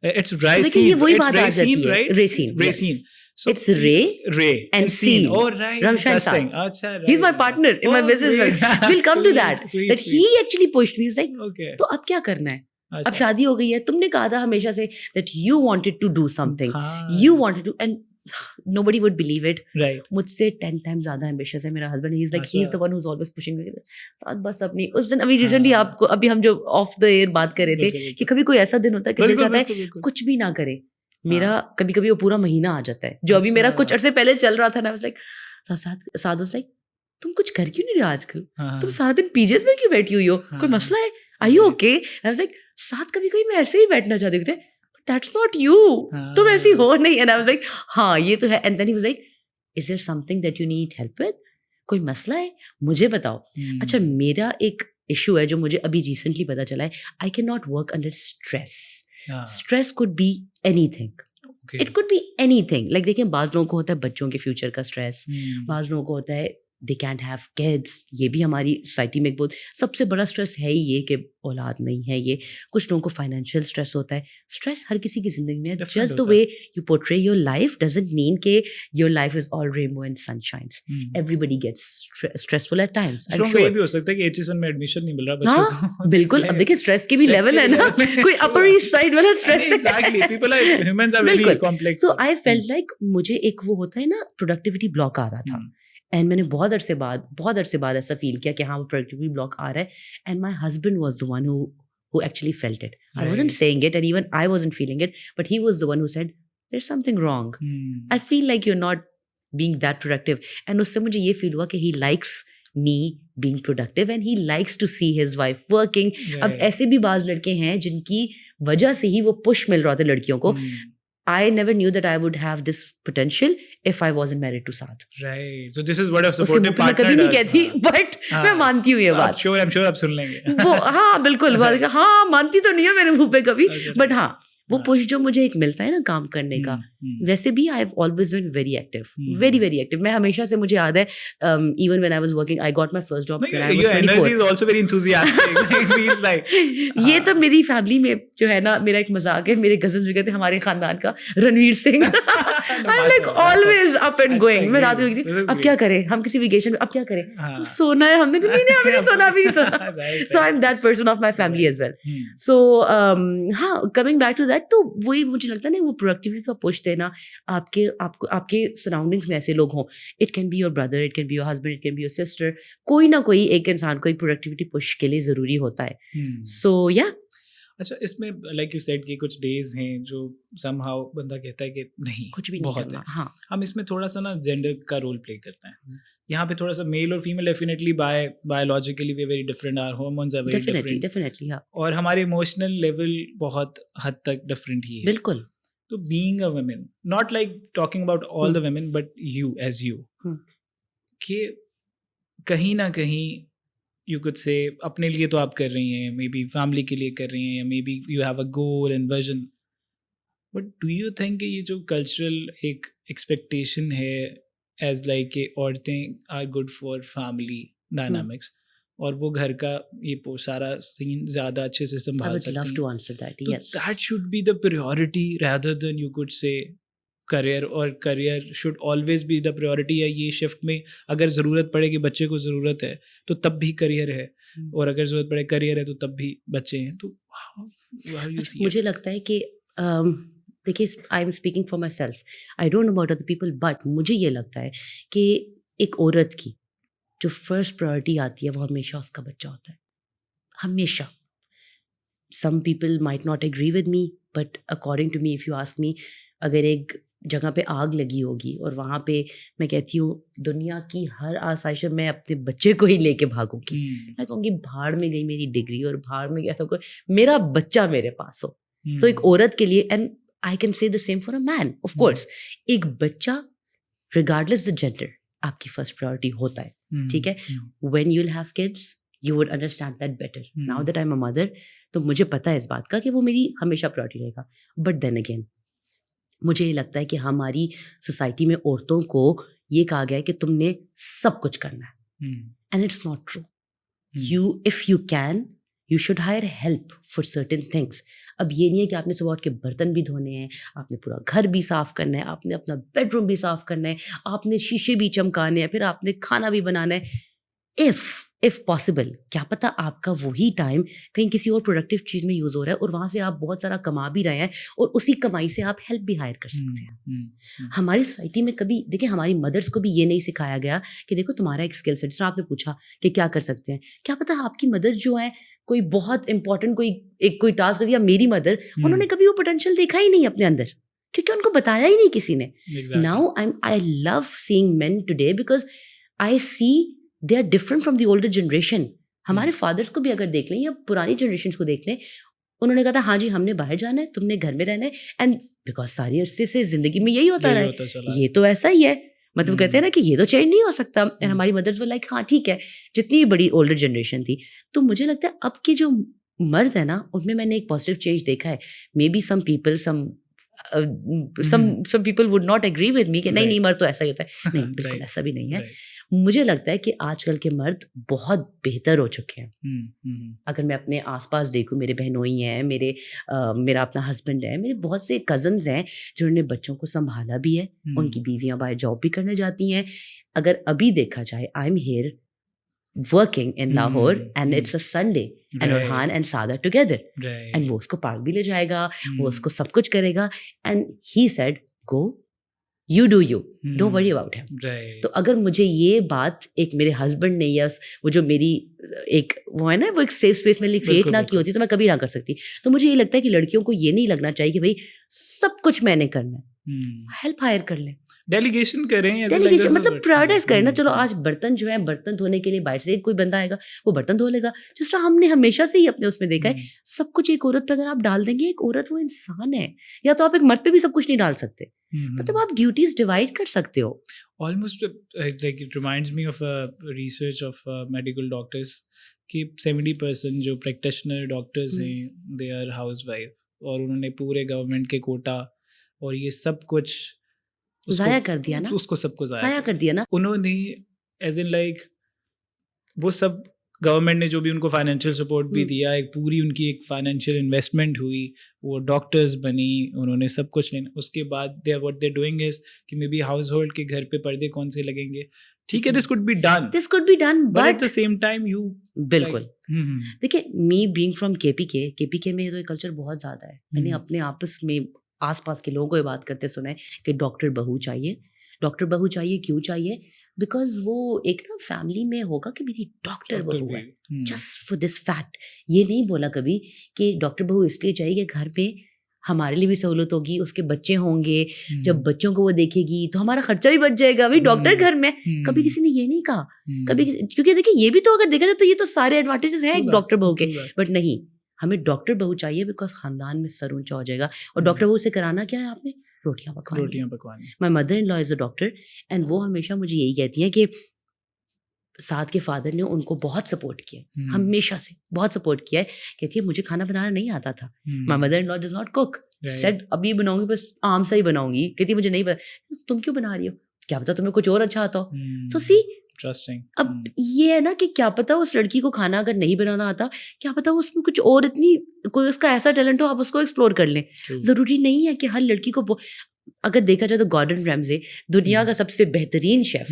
it's ricin, देखिए ये वही बात आ जाती है, resin, So it's Ray and Scene. Oh, right. Interesting. Achha, right. He's my partner in my business. We'll come to that. That he actually pushed me. He was like, okay. तो अब क्या करना है? अब शादी हो गई है, तुमने कहा था हमेशा से that you wanted to do something. You wanted to, and nobody would believe it. Right. मुझसे 10 times ज़्यादा ambitious है मेरा husband. He's like, he's the one who's always pushing me. साथ बस अपनी, उस दिन अभी recently आपको, अभी हम जो off the air बात कर रहे थे कि कभी कोई ऐसा दिन होता है कि दिल चाहता है कुछ भी ना करे, मेरा कभी कभी वो पूरा महीना आ जाता है, जो अभी मेरा कुछ अरसे पहले चल रहा था ना, लाइक साथ लाइक तुम कुछ कर क्यों नहीं रहे आजकल, तुम सारा दिन पीजेस में क्यों बैठी हुई हो, कोई मसला है, are you okay? I was like साथ कभी कभी मैं ऐसे ही बैठना चाहती थी, बट दैट्स नॉट यू, तुम ऐसी हो नहीं। एंड आई वाज लाइक हाँ ये तो है। And then he was like is there something that you need help with, कोई मसला है मुझे बताओ। अच्छा मेरा एक इशू है जो मुझे अभी रिसेंटली पता चला है, I can not work under stress. Stress could be anything, it could be anything. Like देखिए बाज़ लोगों को होता है बच्चों के फ्यूचर का स्ट्रेस, बाज़ लोगों को होता है दे कैंट हैव किड्स, ये भी हमारी सोसाइटी में एक बहुत सबसे बड़ा स्ट्रेस है ही ये कि औलाद नहीं है। ये कुछ लोगों को फाइनेंशियल स्ट्रेस होता है। स्ट्रेस हर किसी की जिंदगी में, just the way you portray your life doesn't mean के your life is all rainbow and sunshines. Everybody gets stressful at times. ये भी हो सकता है कि एचएसएन में एडमिशन नहीं मिल रहा बच्चों को। बिल्कुल, अब देखिए स्ट्रेस के भी लेवल है ना, कोई अपर ईस्ट साइड वाला स्ट्रेस है। Exactly, people are humans are very complex. So I felt like मुझे एक वो होता है ना प्रोडक्टिविटी ब्लॉक आ रहा था, एंड मैंने बहुत अरसे बाद ऐसा फील किया कि हाँ वो प्रोडक्टिविटी ब्लॉक आ रहा है। And my husband was the one who actually felt it. I wasn't saying it and even I wasn't feeling it, but he was the one who said there's something wrong. I feel like you're not being that productive. And उससे मुझे ये feel हुआ कि he likes me being productive and he likes to see his wife working. अब ऐसे भी बाज़ लड़के हैं जिनकी वजह से ही वो पुश मिल रहा था लड़कियों को। I never knew that I would have this potential if I wasn't married to Saad. Right. So this is what a supportive partner कभी नहीं कहती, but मैं मानती हूँ ये बात। I'm sure आप सुन लेंगे। वो हाँ बिल्कुल, हाँ मानती तो नहीं है मेरे मुंह पे कभी, but हाँ वो पुश जो मुझे एक मिलता है ना काम करने का। वैसे भी I have always been very active, very active. मैं हमेशा से, मुझे याद है even when I was working, I got my first job when I was 24। Energy is also very enthusiastic, it feels like ये तो मेरी फैमिली में जो है ना, मेरा एक मजाक है, मेरे कजिन्स जो कहते हैं हमारे खानदान का Ranveer Singh. I am like always up and going. मैं रात को थी अब क्या करें, हम किसी वेकेशन में अब क्या करें, सोना है, हमने नहीं अभी नहीं सोना, अभी नहीं सोना। So I am that person of my family as well. So हाँ, कमिंग बैक टू दैट, तो वही मुझे लगता है ना, वो प्रोडक्टिविटी का पुश देना, आपके सराउंडिंग्स में ऐसे लोग हों, it can be your brother, it can be your husband, it can be your sister, कोई ना कोई एक इंसान को एक प्रोडक्टिविटी पुश के लिए ज़रूरी होता है। सो या अच्छा, इसमें लाइक यू सेड कि कुछ डेज हैं जो समहाउ बंदा कहता है कि नहीं कुछ भी बहुत नहीं है। हाँ, हम इसमें थोड़ा सा ना जेंडर का रोल प्ले करते हैं। यहाँ पे थोड़ा सा मेल और female definitely biologically we very different, our hormones are very different, definitely हाँ, और हमारे इमोशनल लेवल बहुत हद तक डिफरेंट ही है। बिल्कुल। तो being a women, not like talking about all the women but you as you, कि कहीं ना कहीं यू कुड से अपने लिए तो आप कर रही हैं, मे बी फैमिली के लिए कर रही हैं, या may be you have a goal and vision, but do you think कि ये जो कल्चरल एक एक्सपेक्टेशन है एज लाइक कि औरतें are good for family dynamics, और वो घर का ये सारा सीन ज़्यादा अच्छे से संभाल सकती हैं, तो that should be the priority rather than you could say career, और career should always be the priority. या ये शिफ्ट में अगर ज़रूरत पड़े कि बच्चे को ज़रूरत है तो तब भी करियर है, और अगर ज़रूरत पड़े करियर है तो तब भी बच्चे हैं, तो मुझे लगता है कि देखिए, I am speaking for my self, I don't know about other people, but मुझे ये लगता है कि एक औरत की जो फर्स्ट प्रायोरिटी आती है वो हमेशा उसका बच्चा होता है, हमेशा। Some people might not agree with me, but according to me, if you ask me, अगर एक जगह पे आग लगी होगी और वहाँ पे मैं कहती हूँ दुनिया की हर आसाइश मैं अपने बच्चे को ही लेके भागूंगी, मैं कहूँगी भाड़ में गई मेरी डिग्री और भाड़ में गया सब कुछ, मेरा बच्चा मेरे पास हो। तो एक औरत के लिए, and I can say the same for a man, of course, एक बच्चा रिगार्डलेस द जेंडर आपकी फर्स्ट प्रायोरिटी होता है, ठीक है। When you will have kids you would understand that better. Now that I am a mother, तो मुझे पता है इस बात का कि वो मेरी हमेशा प्रायोरिटी रहेगा। बट देन अगेन मुझे ये लगता है कि हमारी सोसाइटी में औरतों को ये कहा गया है कि तुमने सब कुछ करना है, and it's not true. You if you can, you should higher help for certain things. अब ये नहीं है कि आपने सुबह उठ के बर्तन भी धोने हैं, आपने पूरा घर भी साफ़ करना है, आपने अपना बेडरूम भी साफ़ करना है, आपने शीशे भी चमकाने हैं, फिर आपने खाना भी बनाना है। इफ़ पॉसिबल, क्या पता आपका वही टाइम कहीं किसी और प्रोडक्टिव चीज़ में यूज़ हो रहा है और वहाँ से आप बहुत सारा कमा भी रहे हैं और उसी कमाई से आप हेल्प भी हायर कर सकते हैं। हमारी सोसाइटी में कभी देखिए, हमारी मदर्स को भी ये नहीं सिखाया गया कि देखो तुम्हारा एक स्किल सेट, जिस आपने पूछा कि क्या कर सकते हैं, क्या पता आपकी मदर जो है कोई बहुत इंपॉर्टेंट कोई टास्क कर दिया। मेरी मदर, उन्होंने कभी वो पोटेंशियल देखा ही नहीं अपने अंदर क्योंकि उनको बताया ही नहीं किसी ने. Exactly. Now I love seeing men today because I see they are different from the older generation. हमारे फादर्स को भी अगर देख लें या पुरानी जनरेशन को देख लें, उन्होंने कहा था हाँ जी हमने बाहर जाना है, तुमने घर में रहना है. एंड बिकॉज सारी अरसे से जिंदगी में यही होता रहा है, ये तो ऐसा ही है. मतलब कहते हैं ना कि ये तो चेंज नहीं हो सकता. एंड हमारी मदर्स वो लाइक हाँ ठीक है, जितनी भी बड़ी ओल्डर जनरेशन थी. तो मुझे लगता है अब के जो मर्द है ना, उनमें मैंने एक पॉजिटिव चेंज देखा है. Maybe some people some people would not agree with me कि नहीं मर्द तो ऐसा ही होता है. नहीं, बिल्कुल ऐसा भी नहीं है. मुझे लगता है कि आजकल के मर्द बहुत बेहतर हो चुके हैं. अगर मैं अपने आसपास देखूं, मेरे बहनोई हैं, मेरा अपना हस्बैंड है, मेरे बहुत से कजन्स हैं जिन्होंने बच्चों को संभाला भी है. उनकी बीवियां बाहर जॉब भी करने जाती हैं. अगर अभी देखा जाए, I am here working in Lahore and it's a Sunday and Orhan and Sada together and वो उसको पार्क भी ले जाएगा, वो उसको सब कुछ करेगा. and he said go you do you, don't worry about him. तो अगर मुझे ये बात एक मेरे हस्बैंड ने या वो जो मेरी एक वो है ना, वो एक सेफ स्पेस मेरे लिए क्रिएट ना की होती तो मैं कभी ना कर सकती. तो मुझे ये लगता है कि लड़कियों को ये नहीं लगना चाहिए कि भाई सब कुछ मैंने करना है. हेल्प हायर कर लें, डेलीगेशन करें, डेलीगेशन मतलब प्रायोरिटाइज करें ना. चलो आज बर्तन जो है, बर्तन धोने के लिए बाहर से कोई बंदा आएगा, वो बर्तन धो लेगा. जिस तरह हमने हमेशा से ही अपने उसमें देखा है, सब कुछ एक औरत पे अगर आप डाल देंगे, एक औरत वो इंसान है. या तो आप एक मर्द पे भी सब कुछ नहीं डाल सकते, मतलब आप ड्यूटीज डिवाइड कर सकते हो. Almost like it reminds me of a research of medical doctors कि 70% जो प्रैक्टिशनर डॉक्टर्स हैं दे आर हाउसवाइफ, और उन्होंने पूरे गवर्नमेंट के कोटा और ये सब कुछ जाया कर दिया ना, उसको सबको जाया कर दिया ना. उन्होंने एज इन लाइक वो सब गवर्नमेंट ने जो भी उनको फाइनेंशियल सपोर्ट भी दिया, एक पूरी उनकी एक फाइनेंशियल इन्वेस्टमेंट हुई, वो डॉक्टर्स बनी, उन्होंने सब कुछ लेना. उसके बाद दे व्हाट दे डूइंग इज कि मे बी हाउस होल्ड के घर पे पर्दे कौन से लगेंगे. ठीक है, this could be done but at the same time you बिल्कुल देखिए, मी बीइंग फ्रॉम केपीके में तो ये कल्चर बहुत ज़्यादा है. मैंने अपने आपस में आसपास के लोगों को ये बात करते सुना है कि डॉक्टर बहू चाहिए. क्यों चाहिए? बिकॉज वो एक ना फैमिली में होगा कि मेरी डॉक्टर बहू है, जस्ट फॉर दिस फैक्ट. ये नहीं बोला कभी कि डॉक्टर बहू इसलिए चाहिए कि घर में हमारे लिए भी सहूलत होगी, उसके बच्चे होंगे, जब बच्चों को वो देखेगी तो हमारा खर्चा भी बच जाएगा. भाई डॉक्टर घर में, कभी किसी ने ये नहीं कहा. क्योंकि देखिए ये भी तो अगर देखा जाए तो ये तो सारे एडवांटेजेस हैं एक डॉक्टर बहू के. बट नहीं, हमें डॉक्टर बहू चाहिए बिकॉज खानदान में सर ऊंचा हो जाएगा. और डॉक्टर बहू से कराना क्या है आपने? रोटियां पकवानी. My mother in law is a doctor and वो हमेशा मुझे यही कहती हैं कि साथ के फादर ने उनको बहुत सपोर्ट किया, हमेशा से बहुत सपोर्ट किया है. कहती है मुझे खाना बनाना नहीं आता था. My mother in law does not cook. Said अभी बनाऊंगी, बस आम सा ही बनाऊंगी. कहती मुझे नहीं बना. तुम क्यों बना रही हो? क्या पता तुम्हें कुछ और अच्छा आता हो. सो सी इंटरेस्टिंग. अब ये है ना कि क्या पता उस लड़की को खाना अगर नहीं बनाना आता, क्या पता उसमें कुछ और इतनी कोई उसका ऐसा टैलेंट हो, आप उसको एक्सप्लोर कर लें. जरूरी नहीं है कि हर लड़की को. अगर देखा जाए तो गॉर्डन रैम्जे दुनिया का सबसे बेहतरीन शेफ,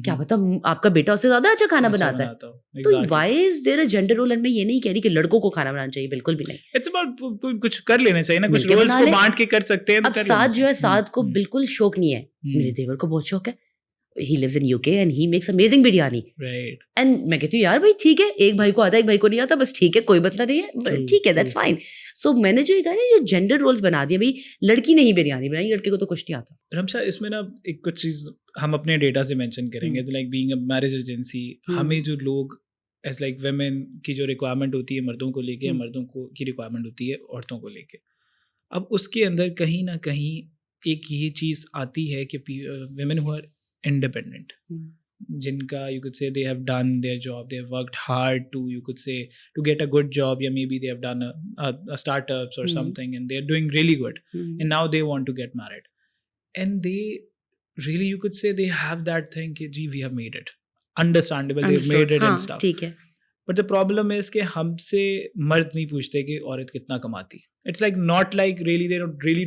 क्या पता आपका बेटा उससे ज्यादा अच्छा खाना बनाता है. तो why is there a gender role? And मैं ये नहीं कह रही कि लड़कों को खाना बनाना चाहिए, बिल्कुल भी नहीं. इट्स अबाउट कुछ कर लेना चाहिए ना, कुछ रोल्स को बांट के कर सकते हैं. अब साथ जो है, साथ को बिल्कुल शौक नहीं है. मेरे देवर को बहुत शौक है. He lives in UK and he makes amazing biryani. Right. And मैं कहती हूँ यार भाई ठीक है, एक भाई को आता है एक भाई को नहीं आता, बस ठीक है, कोई बता नहीं है, ठीक है, that's fine. So मैंने जो कहा ना, ये जेंडर रोल्स बना दिए. भाई लड़की नहीं बिरयानी बनाई, लड़के को तो कुछ नहीं आता. रमशा, इसमें ना एक कुछ चीज़ हम अपने डेटा से मेंशन करेंगे, like being a marriage agency. हमें जो लोग एज लाइक वेमेन की जो रिक्वायरमेंट होती है मर्दों को लेके, मर्दों को की रिक्वायरमेंट होती है औरतों को लेके. अब उसके अंदर कहीं ना कहीं एक ये चीज़ आती है कि वेमेन हु आर independent, जिनका you could say they have done their job, they have worked hard to, you could say, to get a good job, yeah, maybe they have done a startups or something and they are doing really good, and now they want to get married, and they really, you could say, they have that thing कि जी we have made it, understandable, they have made it and stuff. ठीक है. But the problem is कि हमसे मर्द नहीं पूछते कि औरत कितना कमाती. It's like not like really they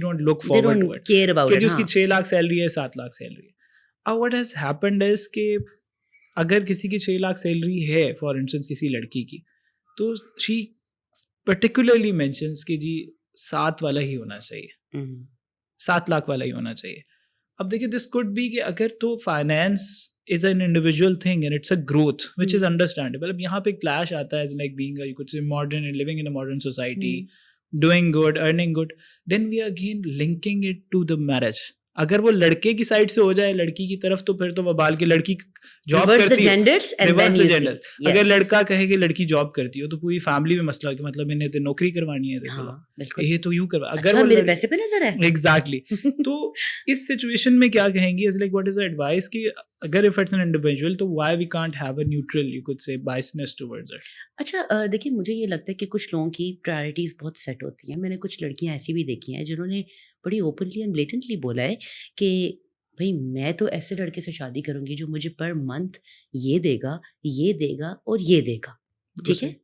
don't look forward to it. Care about it. कि उसकी 6 लाख सैलरी है, 7 लाख सैलरी है. अब what has happened is कि अगर किसी की 6 लाख सैलरी है, फॉर इंस्टेंस किसी लड़की की, तो she particularly mentions कि जी 7 वाला ही होना चाहिए, 7 लाख वाला ही होना चाहिए. अब देखिए, दिस कुड बी कि अगर तो finance is an individual thing and it's a growth which is understandable. अब यहाँ पे क्लैश आता है, like being a, you could say, modern and living in a modern society, doing good, earning good, then we are again linking it to the marriage. अगर वो लड़के की side से हो जाए लड़की की तरफ तो फिर तो वो बाल की लड़की जॉब करती है, रिवर्स द जेंडर्स। अगर लड़का कहे कि लड़की जॉब करती हो तो पूरी फैमिली में मसला हो कि मतलब इन्हें तो नौकरी करवानी है, देखो ये तो यूं करवा, अगर वो मेरे पैसे पे नजर है। एग्जैक्टली। तो इस सिचुएशन में क्या कहेंगी, is like what is the advice कि अगर इफ इट्स एन इंडिविजुअल तो why we can't have a neutral, you could say, biasness towards it. अच्छा देखिए, मुझे ये लगता है कि कुछ लोगों की प्रायोरिटीज बहुत सेट होती हैं। मैंने कुछ लड़कियां ऐसी भी देखी हैं जिन्होंने बड़ी ओपनली एंड ब्लेटेंटली बोला है कि भाई मैं तो ऐसे लड़के से शादी करूंगी जो मुझे पर मंथ ये देगा और ये देगा, ठीक है,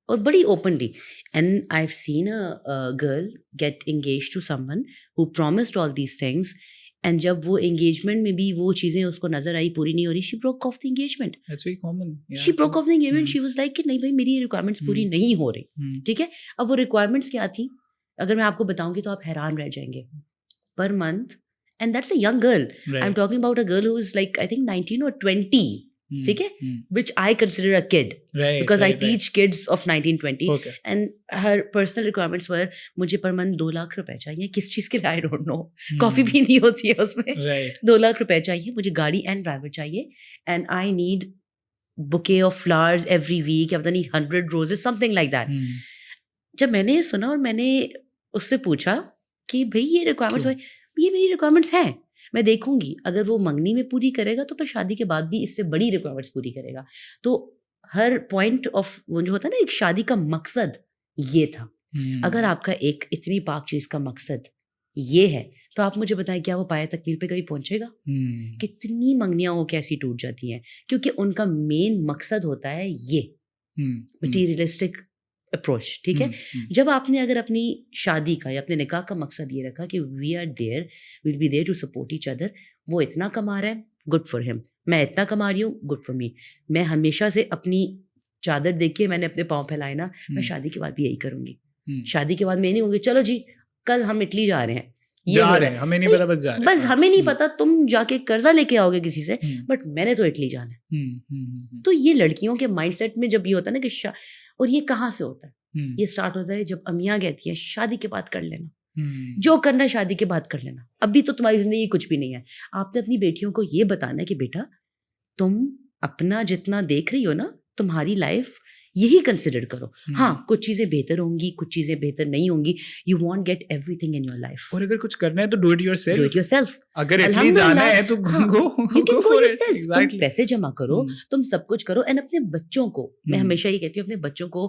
और बड़ी openly. And I have seen a girl get engaged to someone who promised all these things, and जब वो एंगेजमेंट में भी वो चीजें उसको नजर आई पूरी नहीं हो रही, she broke of the engagement. That's very common. She broke of the engagement. She was like कि नहीं भाई मेरी रिक्वायरमेंट्स पूरी नहीं हो रही, ठीक है। अब वो रिक्वायरमेंट्स क्या थी अगर मैं आपको बताऊंगी तो आप हैरान रह जाएंगे। Per month, and that's a young girl, I am talking about a girl who is like I think 19 or 20, ठीक है, which I consider a kid, because I teach kids of 19-20, and her personal requirements were मुझे per month 2 lakh रुपए चाहिए। किस चीज के लिए I don't know, coffee भी नहीं होती है उसमें, 2 लाख रुपए चाहिए मुझे, गाड़ी एंड ड्राइवर चाहिए, and I need bouquet of flowers every week, या पता नहीं 100 roses, something like that। जब मैंने ये सुना और मैंने उससे पूछा कि भाई ये रिक्वायरमेंट्स, ये मेरी रिक्वायरमेंट्स हैं, मैं देखूंगी अगर वो मंगनी में पूरी करेगा तो फिर शादी के बाद भी इससे बड़ी रिक्वायरमेंट्स पूरी करेगा। तो हर पॉइंट ऑफ वो जो होता है ना एक शादी का मकसद ये था। अगर आपका एक इतनी पाक चीज का मकसद ये है तो आप मुझे बताएं क्या वो पाया तकमील पे कभी पहुंचेगा? कितनी मंगनियां हो कैसी टूट जाती हैं क्योंकि उनका मेन मकसद होता है ये मटीरियलिस्टिक अप्रोच, ठीक है। जब आपने अगर अपनी शादी का या अपने निकाह का मकसद ये रखा कि we are there, will be there to support each other, वो इतना कमा रहा है, गुड फॉर हिम, मैं इतना कमा रही हूँ, गुड फॉर मी। मैं हमेशा से अपनी चादर देख के मैंने अपने पाँव फैलाए ना, मैं शादी के बाद भी यही करूंगी। शादी के बाद मैं नहीं होंगी चलो जी कल हम इटली जा रहे हैं, हमें नहीं पता, बस हमें नहीं पता, तुम जाके कर्जा लेके आओगे किसी से, बट मैंने तो इटली जाना है। तो ये लड़कियों के माइंडसेट में जब ये होता है ना कि और ये कहाँ से होता है? ये स्टार्ट होता है जब अम्मियाँ कहती हैं शादी के बाद कर लेना, जो करना है शादी के बाद कर लेना, अभी तो तुम्हारी जिंदगी कुछ भी नहीं है। आपने अपनी बेटियों को ये बताना है कि बेटा तुम अपना जितना देख रही हो ना, तुम्हारी लाइफ यही कंसिडर करो। हाँ, कुछ चीजें बेहतर होंगी, कुछ चीजें बेहतर नहीं होंगी, you want get everything in your life. और अगर कुछ करना है तो do it yourself, do it yourself. अगर इटली जाना है तो गो फॉर इट। तुम पैसे जमा करो, तुम सब कुछ करो, एंड अपने बच्चों को, मैं हमेशा ये कहती हूँ, अपने बच्चों को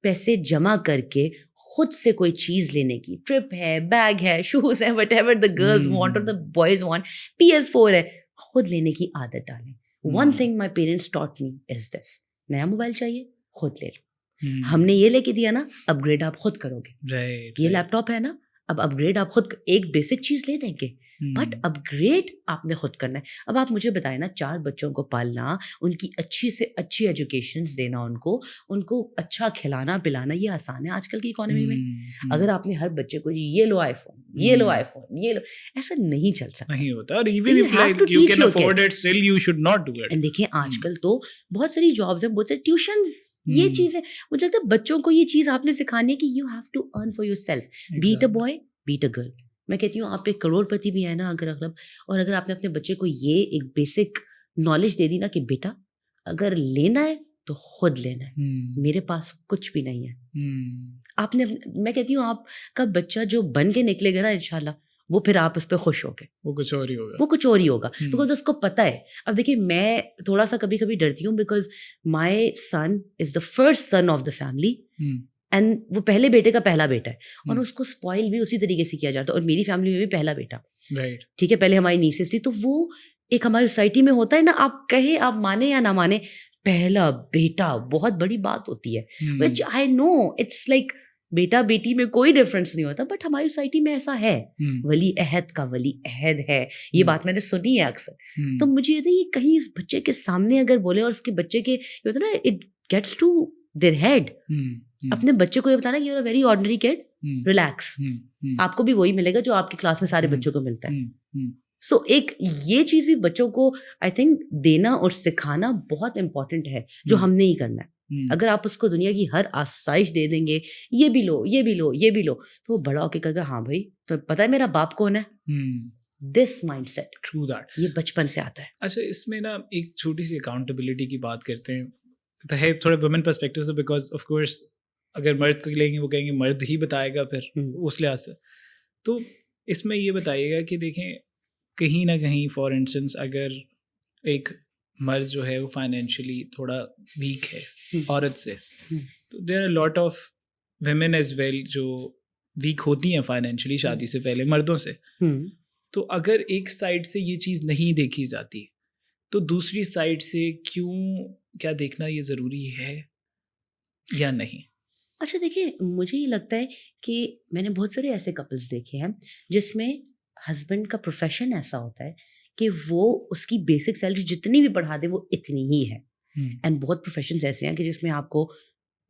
पैसे जमा करके खुद से कोई चीज लेने की, ट्रिप है, बैग है, शूज है, व्हाटएवर द गर्ल्स वांट और द बॉयज वांट, PS4 है, खुद लेने की आदत डालें। One thing my parents taught me is this, नया मोबाइल चाहिए खुद ले लो, हमने ये लेके दिया ना, अपग्रेड आप खुद करोगे। ये लैपटॉप है ना, अब अपग्रेड आप खुद, एक बेसिक चीज ले देंगे बट अपग्रेड आपने खुद करना है। अब आप मुझे बताएं ना, 4 बच्चों को पालना, उनकी अच्छी से अच्छी एजुकेशंस देना, उनको अच्छा खिलाना पिलाना, ये आसान है आजकल की इकोनॉमी में। अगर आपने हर बच्चे को ये लो आईफोन, ये लो आईफोन, ये लो, ऐसा नहीं चल सकता, नहीं होता। और even if like you can afford it, still you should not do it. And देखिए आजकल तो बहुत सारी जॉब्स हैं, बहुत सारे ट्यूशंस, ये चीज है। मुझे लगता है बच्चों को ये चीज आपने सिखानी है कि you have to earn for yourself, be it a boy, be it a girl. मैं कहती हूँ आप एक करोड़पति भी है ना अगर और अगर आपने अपने बच्चे को ये एक बेसिक नॉलेज दे दी ना कि बेटा अगर लेना है तो खुद लेना है, मेरे पास कुछ भी नहीं है। आपने, मैं कहती हूँ आपका बच्चा जो बन के निकलेगा ना इंशाल्लाह, वो फिर आप उस पर खुश होगे, वो कुछ और ही होगा, बिकॉज उसको पता है। अब देखिए मैं थोड़ा सा कभी कभी डरती हूँ because my son is the first son of the family, and वो पहले बेटे का पहला बेटा है, और उसको स्पॉइल भी उसी तरीके से किया जाता है। और मेरी फैमिली में भी पहला बेटा, ठीक है, पहले हमारी नीसेस थी, तो वो एक हमारी सोसाइटी में होता है ना, आप कहे आप माने या ना माने, पहला बेटा बहुत बड़ी बात होती है, विच आई नो इट्स लाइक बेटा बेटी में कोई डिफरेंस नहीं होता, बट हमारी सोसाइटी में ऐसा है, वली अहद का वली अहद है, ये बात मैंने सुनी है अक्सर। तो मुझे ये कहीं इस बच्चे के सामने अगर बोले और उसके बच्चे के होता ना, it gets to their head, अपने बच्चे को ये बताना कि you are a very ordinary kid, relax, आपको भी वही मिलेगा जो आपकी क्लास में सारे बच्चों को मिलता है। सो एक ये चीज भी बच्चों को आई थिंक देना और सिखाना बहुत इंपॉर्टेंट है, जो हमने ही करना है। अगर आप उसको दुनिया की हर आसाइश दे देंगे, ये भी लो, ये भी लो, ये भी लो, तो वो बड़ा होके कहेगा हाँ भाई तो पता है मेरा बाप कौन है. दिस माइंडसेट, ट्रू दैट, ये बचपन से आता है. अच्छा इसमें ना एक छोटी सी अकाउंटेबिलिटी की बात करते हैं, तो है थोड़ा वुमेन पर्सपेक्टिव से, बिकॉज ऑफ कोर्स अगर मर्द को लेंगे वो कहेंगे मर्द ही बताएगा फिर उस लिहाज से. तो इसमें ये बताइएगा कि देखें कहीं ना कहीं फॉर इंस्टेंस अगर एक मर्द जो है वो फाइनेंशियली थोड़ा वीक है औरत से, तो there are lot of women as well जो वीक होती हैं फाइनेंशियली शादी से पहले मर्दों से. तो अगर एक साइड से ये चीज़ नहीं देखी जाती तो दूसरी साइड से क्यों, क्या देखना ये ज़रूरी है या नहीं? अच्छा देखिए, मुझे ये लगता है कि मैंने बहुत सारे ऐसे कपल्स देखे हैं जिसमें हस्बैंड का प्रोफेशन ऐसा होता है कि वो उसकी बेसिक सैलरी जितनी भी बढ़ा दे वो इतनी ही है. एंड बहुत प्रोफेशंस ऐसे हैं कि जिसमें आपको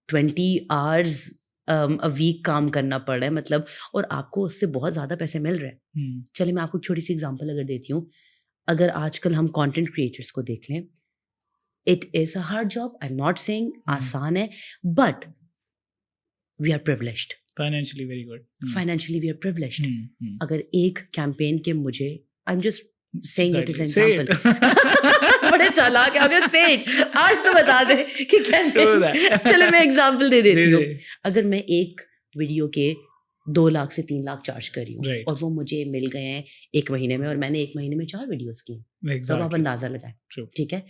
20 आवर्स अ वीक काम करना पड़ रहा है, मतलब, और आपको उससे बहुत ज़्यादा पैसे मिल रहे हैं. चलिए मैं आपको छोटी सी एग्जांपल अगर देती हूँ, अगर आजकल हम कंटेंट क्रिएटर्स को देख लें, it is a hard job, I am not saying आसान है, but we are privileged. Financially very good. Financially we are privileged. अगर एक कैंपेन के मुझे, I am just saying it as an example. बड़े चालाक है, अगर say it, आज तो बता दे कि कैंपेन. चलो मैं एग्जांपल दे देती हूँ. अगर मैं एक वीडियो के 2 लाख से 3 लाख चार्ज कर रही हूँ और वो मुझे मिल गए हैं 1 महीने में, और मैंने 1 महीने में 4 वीडियोस की, तब आप अंदाजा लगाएं. ठीक है.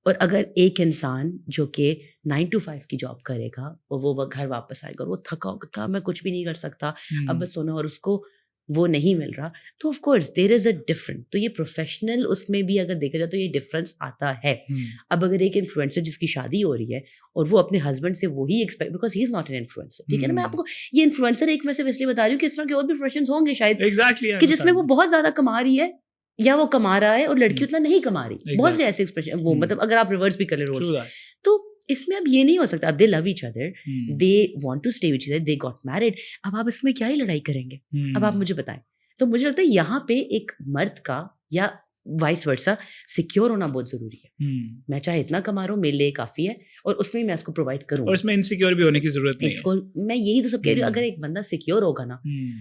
और अगर एक इंसान जो कि 9 to 5 की जॉब करेगा और वो घर वापस आएगा और वो थका होगा, मैं कुछ भी नहीं कर सकता, अब बस सोना, और उसको वो नहीं मिल रहा, तो of course there is a different. तो ये प्रोफेशनल उसमें भी अगर देखा जाए तो ये डिफरेंस आता है. अब अगर एक इन्फ्लुएंसर जिसकी शादी हो रही है और वो अपने हस्बैंड से वही expect, because he is not an influencer, ठीक है ना. मैं आपको ये इन्फ्लुएंसर एक मैं सिर्फ इसलिए बता रही हूँ कि इस तरह के और भी प्रोफेशंस होंगे शायद, कि जिसमें वो बहुत ज्यादा कमा रही है या वो कमा रहा है और लड़की उतना नहीं कमा रही. बहुत से ऐसे एक्सप्रेशन वो, मतलब अगर आप रिवर्स भी कर ले रोल्स, तो इसमें अब ये नहीं हो सकता. अब they love each other, they want to stay with each other, they got married. अब आप इसमें क्या ही लड़ाई करेंगे? अब आप मुझे बताएं. तो मुझे लगता है यहाँ पे एक मर्द का या वाइस वर्सा सिक्योर होना बहुत जरूरी है. मैं चाहे इतना कमा रहा हूँ, मेरे लिए काफी है, और उसमें मैं इसको प्रोवाइड करूँ, और इसमें इनसिक्योर भी होने की जरूरत नहीं इसको है. मैं यही तो सब कह रही हूँ. अगर एक बंदा सिक्योर होगा ना,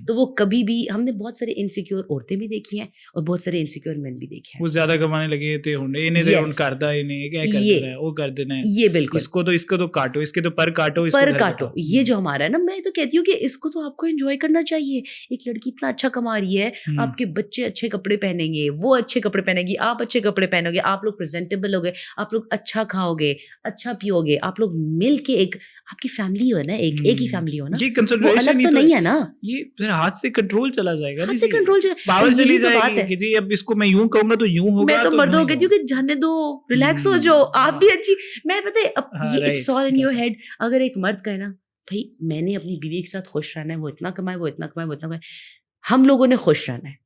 तो वो कभी भी, हमने बहुत सारे इनसिक्योर औरतें भी देखी हैं और बहुत सारे इनसिक्योर मैन भी देखे हैं. वो ज्यादा कमाने लगे तो इन्हें दे उन करदा, इन्हें क्या कर देना है, वो कर देना है. ये बिल्कुल, इसको तो काटो, इसके तो पर काटो, ये जो हमारा है ना, मैं तो कहती हूँ कि इसको तो आपको एंजॉय करना चाहिए. एक लड़की इतना अच्छा कमा रही है, आपके बच्चे अच्छे कपड़े पहनेंगे, वो अच्छे कपड़े पहनेगी, आप अच्छे कपड़े पहनोगे, आप लोग प्रेजेंटेबल होगे, आप लोग अच्छा खाओगे, अच्छा पियोगे, आप लोग मिल के एक आपकी फैमिली हो ना, एक ही फैमिली हो ना. ये कंसिडरेशन अलग तो नहीं है ना. ये फिर हाथ से कंट्रोल चला जाएगा, हाथ से कंट्रोल पावर चली जाएगी कि जी अब इसको मैं यूं कहूंगा तो यूं होगा. मैं तो मर्दों को कहती हूँ कि जाने दो, रिलैक्स हो जाओ, आप भी अच्छी. मैं पता है अब ये it's all in your head. अगर एक मर्द कहे ना, भाई मैंने अपनी बीवी के साथ खुश रहना है, वो इतना कमाए, वो इतना कमाए, वो इतना कमाए, हम लोगों ने खुश रहना है,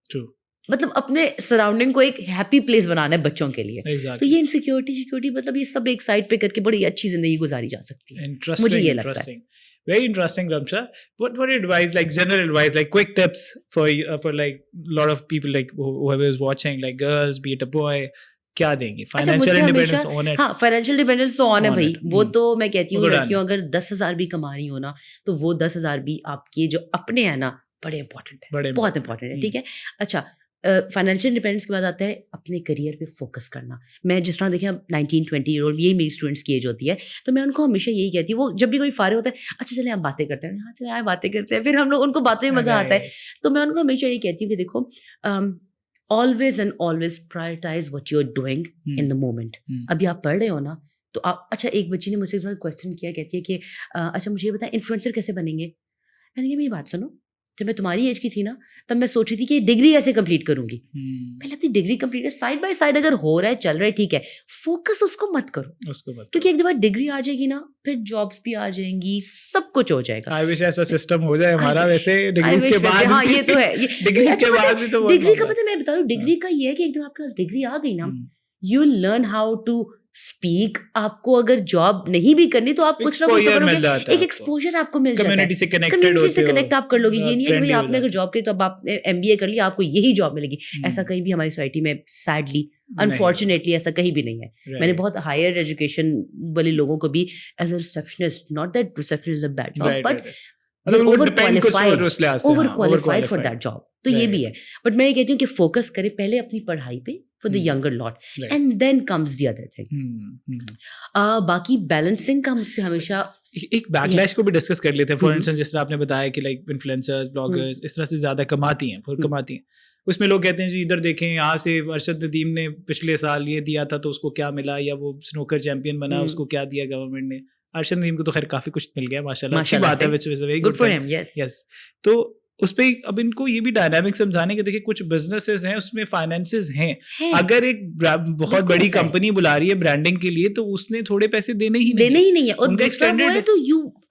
मतलब अपने सराउंडिंग को एक हैप्पी प्लेस बनाना है बच्चों के लिए. तो ये इनसिक्योरिटी मतलब ये सब एक साइड पे करके बड़ी अच्छी जिंदगी गुजारी जा सकती है. मुझे ये लगता है. Very interesting, Ramsha. What advice, like general advice, like quick tips for like lot of people, like whoever is watching, like girls, be it a boy, क्या देंगे? फाइनेंशियल इंडिपेंडेंस ऑन है. हाँ, फाइनेंशियल इंडिपेंडेंस तो on है भाई. वो तो मैं कहती हूँ लड़कियों अगर 10,000 भी कमा रही हो ना, तो वो 10,000 भी आपके जो अपने हैं ना, बड़े इंपॉर्टेंट है, बहुत इंपॉर्टेंट है. ठीक है. अच्छा, फाइनेंशियल इंडिपेंडेंस के बाद आता है अपने करियर पे फोकस करना. मैं जिस तरह देखिए, अब 19-20 ईयर ओल्ड, यही मेरी स्टूडेंट्स की एज होती है, तो मैं उनको हमेशा यही कहती हूँ, वो जब भी कोई फारिग होता है, अच्छा चले आप बातें करते हैं, हाँ चले आप बातें करते हैं, फिर हम लोग उनको बातों में मजा आता है. तो मैं उनको हमेशा यही कहती हूँ कि देखो, always and always prioritise what you are doing in the moment. अभी आप पढ़ रहे हो ना, तो आप, अच्छा एक बच्ची ने मुझसे क्वेश्चन किया, कहती है कि अच्छा मुझे ये बताएं इन्फ्लुएंसर कैसे बनेंगे. मैंने कहा मेरी बात सुनो, जब मैं तुम्हारी एज की थी ना, तब मैं सोची थी कि डिग्री कैसे कंप्लीट करूंगी. पहले अपनी डिग्री कंप्लीट कर, साइड बाय साइड अगर हो रहा है, चल रहा है, ठीक है, फोकस उसको मत करो, क्योंकि एक बार डिग्री आ जाएगी ना, फिर जॉब्स भी आ जाएंगी, सब कुछ हो जाएगा. आई विश ऐसा सिस्टम हो जाए हमारा. वैसे डिग्री के बाद, हाँ ये तो है, डिग्री के बाद भी तो डिग्री का पता, मैं बता रहा हूँ, डिग्री का ये है कि एकदम आपके पास डिग्री आ गई ना, you learn how to speak. आपको अगर जॉब नहीं भी करनी तो आप कुछ ना कुछ करोगे, एक एक्सपोजर आपको मिल जाता है, कम्युनिटी से कनेक्ट आप कर लोगे. ये नहीं है कि भाई आपने अगर जॉब की तो अब आपने MBA कर लिया, आपको यही जॉब मिलेगी. ऐसा कहीं भी हमारी सोसाइटी में सैडली अनफॉर्चुनेटली ऐसा कहीं भी नहीं है। मैंने बहुत हायर एजुकेशन वाले लोगों को भी as a receptionist, not that receptionist is a bad job, but overqualified for that job, तो ये भी है। बट मैं ये कहती हूँ कि फोकस करें पहले अपनी पढ़ाई पे for the younger lot, and then comes the other thing. बाकी बैलेंसिंग का मुझसे हमेशा एक बैकलैश को भी डिस्कस कर लेते हैं। फॉर इंस्टेंस जिस तरह आपने बताया कि लाइक इन्फ्लुएंसर्स, ब्लॉगर्स इस तरह से ज्यादा कमाती हैं, उसमें लोग कहते हैं जी इधर देखें, यहाँ से अरशद नदीम ने पिछले साल ये दिया था तो उसको क्या मिला, या वो स्नूकर चैंपियन बना उसको क्या दिया गवर्नमेंट ने। अरशद नदीम को तो खैर काफी कुछ मिल गया माशाल्लाह, अच्छी बात है, which is a very good thing. Yes. तो उस पे अब इनको ये भी डायनामिक समझाने के, देखिए कुछ बिजनेसेस हैं उसमें फाइनेंसेस हैं। अगर एक बहुत बड़ी कंपनी बुला रही है ब्रांडिंग के लिए तो उसने थोड़े पैसे देने ही नहीं है, और उनका एक्सटेंडेड है तो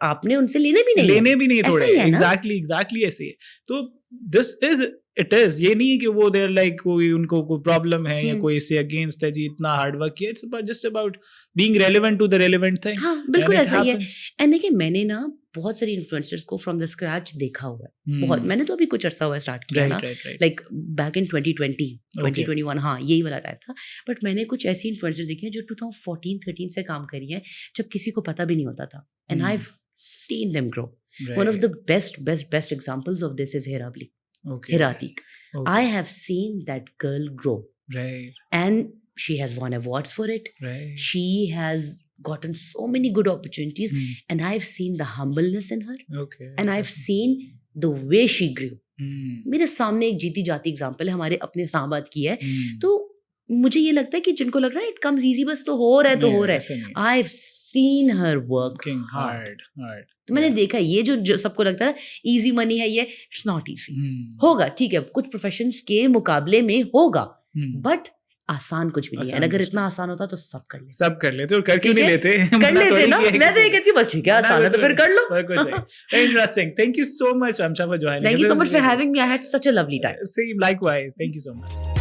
आपने उनसे लेने भी नहीं थोड़े। एग्जैक्टली ऐसे है। तो दिस इज इट इज, ये नहीं है कि वो देर लाइक कोई उनको कोई प्रॉब्लम है या कोई इससे अगेंस्ट है जी इतना हार्ड वर्क किया। It's just about being relevant to the relevant thing. हाँ बिल्कुल ऐसा ही है। एंड देखिए मैंने ना बहुत सारी इन्फ्लुएंसर्स को फ्रॉम द स्क्रैच देखा हुआ है, बहुत। मैंने तो अभी कुछ अर्सा हुआ स्टार्ट किया ना, लाइक बैक इन 2021, हाँ यही वाला टाइम था। बट मैंने कुछ ऐसी इन्फ्लुएंसर्स देखी हैं जो 2014-13 से काम कर रही हैं, जब किसी को पता भी नहीं होता था, and I have seen them grow. One of the best examples of this is हेराबली, Hiratik. I have seen that girl grow. Right. And she has won awards for it. Right. She has gotten so many good opportunities. And I've seen the humbleness in her. Okay. And I've seen the way she grew. मेरे सामने एक जीती जाती example है, हमारे अपने इस्लामाबाद की है। तो मुझे ये लगता है कि जिनको लग रहा है इट कम्स इजी, बस तो हो रहा है तो हो रहा है, आई have scene her working hard. तो मैंने देखा ये जो सबको लगता है इजी मनी है, ये इट्स नॉट इजी। होगा ठीक है, कुछ प्रोफेशंस के मुकाबले में होगा, बट आसान कुछ भी नहीं है। अगर इतना आसान होता तो सब कर लेते। और कर क्यों नहीं लेते? कर लेते ना। मैं तो ये कहती हूँ बस ठीक है आसान है तो फिर कर लो। Interesting. Thank you so much Ramsha for joining. Thank you so much for having me. I had such a lovely time. Same, likewise. Thank you so much.